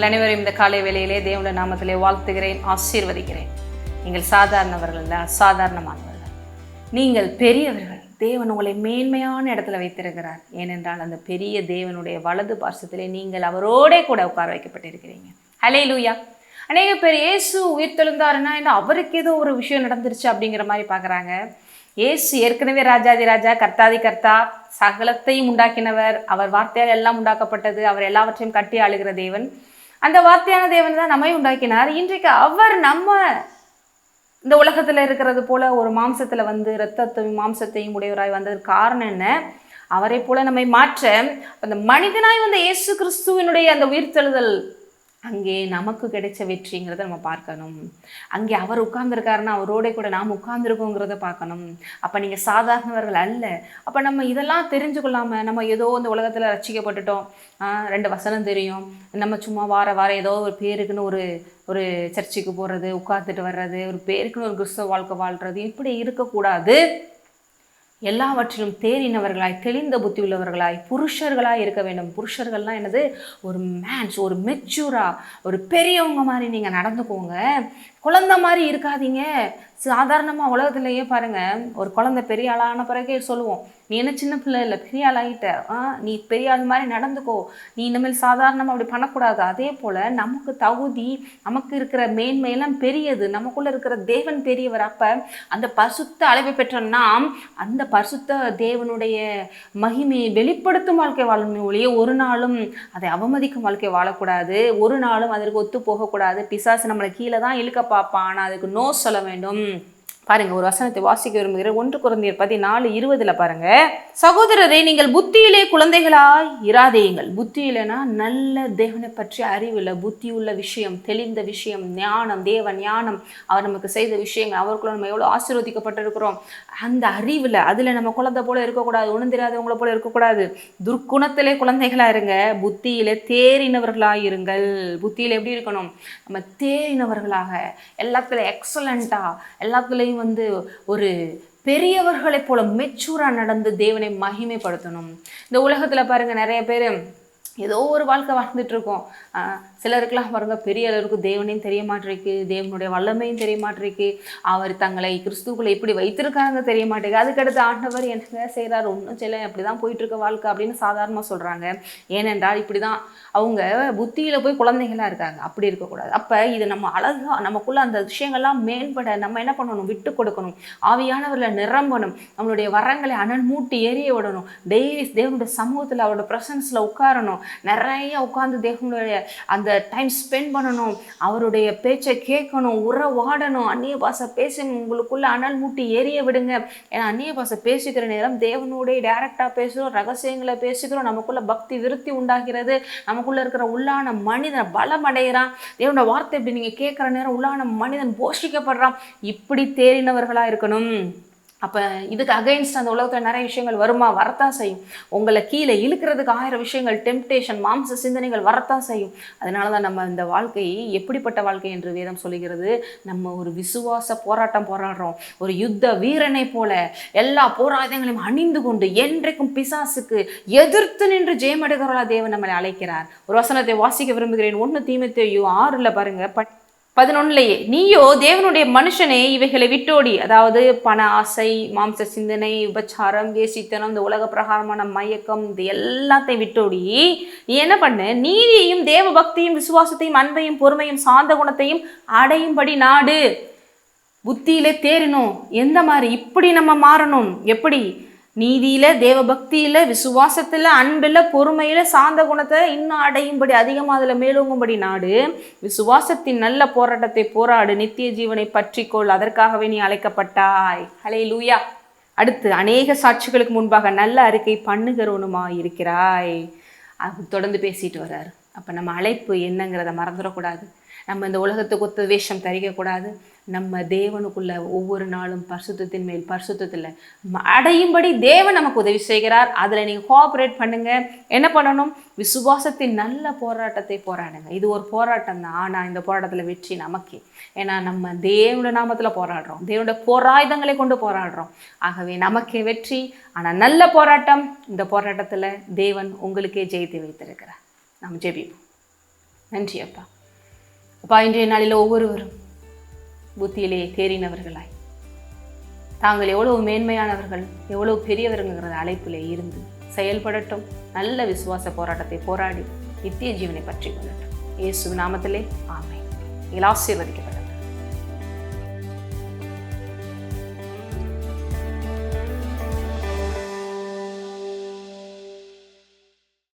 உங்கள் அனைவரும் இந்த காலை வேளையிலே தேவனுடைய நாமத்திலே வாழ்த்துகிறேன், ஆசீர்வதிக்கிறேன். நீங்கள் சாதாரணவர்கள் அல்ல, அசாதாரணமானவர்கள். நீங்கள் பெரியவர்கள். தேவன் உங்களை மேன்மையான இடத்துல வைத்திருக்கிறார். ஏனென்றால் அந்த பெரிய தேவனுடைய வலது பார்சத்திலே நீங்கள் அவரோட கூட உட்கார வைக்கப்பட்டிருக்கிறீங்க. ஹல்லேலூயா. அநேக பேர் இயேசு உயிர்த்தெழுந்தாருன்னா என்ன அவருக்கு ஏதோ ஒரு விஷயம் நடந்துருச்சு அப்படிங்கிற மாதிரி பார்க்குறாங்க. இயேசு ஏற்கனவே ராஜாதி ராஜா, கர்த்தாதி கர்த்தா, சகலத்தையும் உண்டாக்கினவர். அவர் வார்த்தையால் எல்லாம் உண்டாக்கப்பட்டது. அவர் எல்லாவற்றையும் கட்டி ஆளுகிற தேவன். அந்த வார்த்தையான தேவன் தான் நம்மை உண்டாக்கினார். இன்றைக்கு அவர் நம்ம இந்த உலகத்தில் இருக்கிறது போல ஒரு மாம்சத்தில் வந்து இரத்தத்தையும் மாம்சத்தையும் உடையவராய் வந்ததற்கு காரணம் என்ன? அவரை போல நம்மை மாற்ற அந்த மனிதனாய் வந்த இயேசு கிறிஸ்துவினுடைய அந்த உயிர்த்தெழுதல் அங்கே நமக்கு கிடைச்ச வெற்றிங்கிறத நம்ம பார்க்கணும். அங்கே அவர் உட்கார்ந்துருக்காருன்னா அவரோட கூட நாம் உட்கார்ந்துருக்கோங்கிறத பார்க்கணும். அப்போ நீங்கள் சாதாரணவர்கள் அல்ல. அப்போ நம்ம இதெல்லாம் தெரிஞ்சு கொள்ளாமல் நம்ம ஏதோ இந்த உலகத்தில் ரட்சிக்கப்பட்டுட்டோம், 2 வசனம் தெரியும், நம்ம சும்மா வார ஏதோ ஒரு பேருக்குன்னு ஒரு சர்ச்சுக்கு போகிறது, உட்கார்ந்துட்டு வர்றது, ஒரு பேருக்குன்னு ஒரு கிறிஸ்தவ வாழ்க்கை வாழ்கிறது, இப்படி இருக்கக்கூடாது. எல்லாவற்றிலும் தேறினவர்களாய், தெளிந்த புத்தி உள்ளவர்களாய், புருஷர்களாய் இருக்க வேண்டும். புருஷர்கள்லாம் என்னது? ஒரு மேன்ஸ், ஒரு மெச்சூரா, ஒரு பெரியவங்க மாதிரி நீங்கள் நடந்துக்கோங்க. குழந்தை மாதிரி இருக்காதீங்க. சாதாரணமாக உலகத்துலேயே பாருங்கள், ஒரு குழந்தை பெரிய ஆளான பிறகே சொல்லுவோம், நீ என்ன சின்ன பிள்ளை இல்லை, பெரிய ஆளாகிட்ட, நீ பெரிய ஆள் மாதிரி நடந்துக்கோ, நீ இனிமேல் சாதாரணமாக அப்படி பண்ணக்கூடாது. அதே போல் நமக்கு தகுதி, நமக்கு இருக்கிற மேன்மையெல்லாம் பெரியது, நமக்குள்ளே இருக்கிற தேவன் பெரியவர். அப்போ அந்த பரிசுத்த அழைப்பை பெற்ற நாம் அந்த பரிசுத்த தேவனுடைய மகிமையை வெளிப்படுத்தும் வாழ்க்கை வாழணும் ஒழிய ஒரு நாளும் அதை அவமதிக்கும் வாழ்க்கை வாழக்கூடாது. ஒரு நாளும் அதற்கு ஒத்து போகக்கூடாது. பிசாசு நம்மளை கீழே தான் இழுக்க பார்ப்பான், ஆனால் அதுக்கு நோ சொல்ல வேண்டும். பாருங்க, ஒரு வசனத்தை வாசிக்க விரும்புகிறேன். 1 கொரிந்தியர் 14:20 பாருங்க. சகோதரரே, நீங்கள் புத்தியிலே குழந்தைகளாய் இராதேயுங்கள். புத்தியிலனா நல்ல தேவனை பற்றிய அறிவில், புத்தி உள்ள விஷயம், தெளிந்த விஷயம், ஞானம், தேவ ஞானம், அவர் நமக்கு செய்த விஷயங்கள், அவருக்குள்ள நம்ம எவ்வளோ ஆசீர்வதிக்கப்பட்டிருக்கிறோம், அந்த அறிவில், அதில் நம்ம குழந்தை போல இருக்கக்கூடாது, ஒன்றும் தெரியாதவங்கள போல இருக்கக்கூடாது. துர்க்குணத்திலே குழந்தைகளாக இருங்க, புத்தியிலே தேறினவர்களாக இருங்கள். புத்தியில் எப்படி இருக்கணும்? நம்ம தேறினவர்களாக, எல்லாத்துலேயும் எக்ஸலண்ட்டாக, எல்லாத்துலேயும் வந்து ஒரு பெரியவர்களை போல மெச்சூராக நடந்து தேவனை மகிமைப்படுத்தணும். இந்த உலகத்தில் பாருங்கள், நிறைய பேர் ஏதோ ஒரு வாழ்க்கை வாழ்ந்துட்டு இருக்கோம். சிலருக்கெல்லாம் பாருங்க, பெரிய அளவுக்கு தேவனையும் தெரிய மாட்டேருக்கு, தேவனுடைய வல்லமையும் தெரிய மாட்டேருக்கு, அவர் தங்களை கிறிஸ்துக்குள்ளே எப்படி வைத்திருக்காங்க தெரிய மாட்டேங்குது. அதுக்கடுத்து ஆண்டவர் என்ன செய்கிறார், ஒன்றும் செய்யலை, அப்படி தான் போயிட்டுருக்க வாழ்க்கை அப்படின்னு சாதாரணமாக சொல்கிறாங்க. ஏனென்றால் இப்படி தான் அவங்க புத்தியில் போய் குழந்தைகளாக இருக்காங்க. அப்படி இருக்கக்கூடாது. அப்போ இது நம்ம அழகாக நமக்குள்ளே அந்த விஷயங்கள்லாம் மேம்பட நம்ம என்ன பண்ணணும்? விட்டு கொடுக்கணும். ஆவியானவர்களை நிரம்பணும். நம்மளுடைய வரங்களை அனல் மூட்டி எரிய விடணும். டெய்லி தேவனுடைய சமூகத்தில் அவரோட ப்ரெசன்ஸில் உட்காரணும். நிறைய உட்கார்ந்து தேவனுடைய அந்த டைம் ஸ்பெண்ட் பண்ணணும். அவருடைய பேச்சை கேட்கணும், உறவாடணும். அந்நிய பாஷை பேசி உங்களுக்குள்ள அனல் மூட்டி எரிய விடுங்க. ஏன்னா அந்நிய பாஷை பேசிக்கிற நேரம் தேவனுடைய டைரக்டாக பேசுகிறோம், ரகசியங்களை பேசிக்கிறோம், நமக்குள்ள பக்தி விருத்தி உண்டாகிறது, நமக்குள்ள இருக்கிற உள்ளான மனிதன் பலம் அடைகிறான். தேவனுடைய வார்த்தை இப்படி நீங்கள் கேட்குற நேரம் உள்ளான மனிதன் போஷிக்கப்படுறான். இப்படி தேறினவர்களாக இருக்கணும். அப்போ இதுக்கு அகைன்ஸ்ட் அந்த உலகத்தில் நிறைய விஷயங்கள் வருமா? வரத்தான் செய்யும். உங்களை கீழே இழுக்கிறதுக்கு 1000 விஷயங்கள், டெம்ப்டேஷன், மாம்ச சிந்தனைகள் வரத்தான் செய்யும். அதனால தான் நம்ம இந்த வாழ்க்கை எப்படிப்பட்ட வாழ்க்கை என்று வேதம் சொல்லுகிறது. நம்ம ஒரு விசுவாச போராட்டம் போராடுறோம். ஒரு யுத்த வீரனை போல எல்லா போராட்டங்களையும் அணிந்து கொண்டு என்றைக்கும் பிசாசுக்கு எதிர்த்து நின்று ஜெயமடைகிறவர்களா தேவன் நம்மளை அழைக்கிறார். ஒரு வசனத்தை வாசிக்க விரும்புகிறேன். 1 தீமோத்தேயு 6 பாருங்க, 11 நீயோ தேவனுடைய மனுஷனே இவைகளை விட்டோடி, அதாவது பண ஆசை, மாம்ச சிந்தனை, உபச்சாரம், வேசித்தனம், இந்த உலக பிரகாரமான மயக்கம், இது எல்லாத்தையும் விட்டோடி நீ என்ன பண்ணு? நீதியையும் தேவ பக்தியும் விசுவாசத்தையும் அன்பையும் பொறுமையும் சாந்த குணத்தையும் அடையும்படி நாடு. புத்தியிலே தேறணும். எந்த மாதிரி? இப்படி நம்ம மாறணும். எப்படி? நீதியில், தேவ பக்தியில், விசுவாசத்தில், அன்பில், பொறுமையில், சாந்த குணத்தை இன்னும் அடையும்படி, அதிகமாக அதில் மேலோங்கும்படி நாடு. விசுவாசத்தின் நல்ல போராட்டத்தை போராடு, நித்திய ஜீவனை பற்றிக்கொள், அதற்காகவே நீ அழைக்கப்பட்டாய். ஹல்லேலூயா. அடுத்து, அநேக சாட்சிகளுக்கு முன்பாக நல்ல அறிக்கை பண்ணுகிறவனுமாய் இருக்கிறாய். அது தொடர்ந்து பேசிட்டு வர்றாரு. அப்போ நம்ம அழைப்பு என்னங்கிறத மறந்துடக்கூடாது. நம்ம இந்த உலகத்துக்கு ஒத்த வேஷம் தரிக்கக்கூடாது. நம்ம தேவனுக்குள்ள ஒவ்வொரு நாளும் பரிசுத்தத்தின் மேல் பரிசுத்தத்தில் அடையும்படி தேவன் நமக்கு உதவி செய்கிறார். அதில் நீங்கள் கோஆப்ரேட் பண்ணுங்கள். என்ன பண்ணணும்? விசுவாசத்தின் நல்ல போராட்டத்தை போராடுங்க. இது ஒரு போராட்டம் தான். ஆனால் இந்த போராட்டத்தில் வெற்றி நமக்கே. ஏன்னா நம்ம தேவனுடைய நாமத்தில் போராடுறோம், தேவனுடைய போராயுதங்களை கொண்டு போராடுறோம். ஆகவே நமக்கே வெற்றி. ஆனால் நல்ல போராட்டம். இந்த போராட்டத்தில் தேவன் உங்களுக்கே ஜெயித்து வைத்திருக்கிறார். நாம் ஜெபிப்போம். நன்றி அப்பா. அப்பா, இன்றைய நாளில் ஒவ்வொருவரும் புத்தியிலே தேறினவர்களாய் தாங்கள் எவ்வளவு மேன்மையானவர்கள், எவ்வளவு பெரியவருங்கிற அழைப்பிலே இருந்து செயல்படட்டும். நல்ல விசுவாச போராட்டத்தை போராடி நித்திய ஜீவனை பற்றி கொள்ளட்டும். இயேசு நாமத்திலே ஆமென். நீங்கள் ஆசீர்வதிக்கப்பட்ட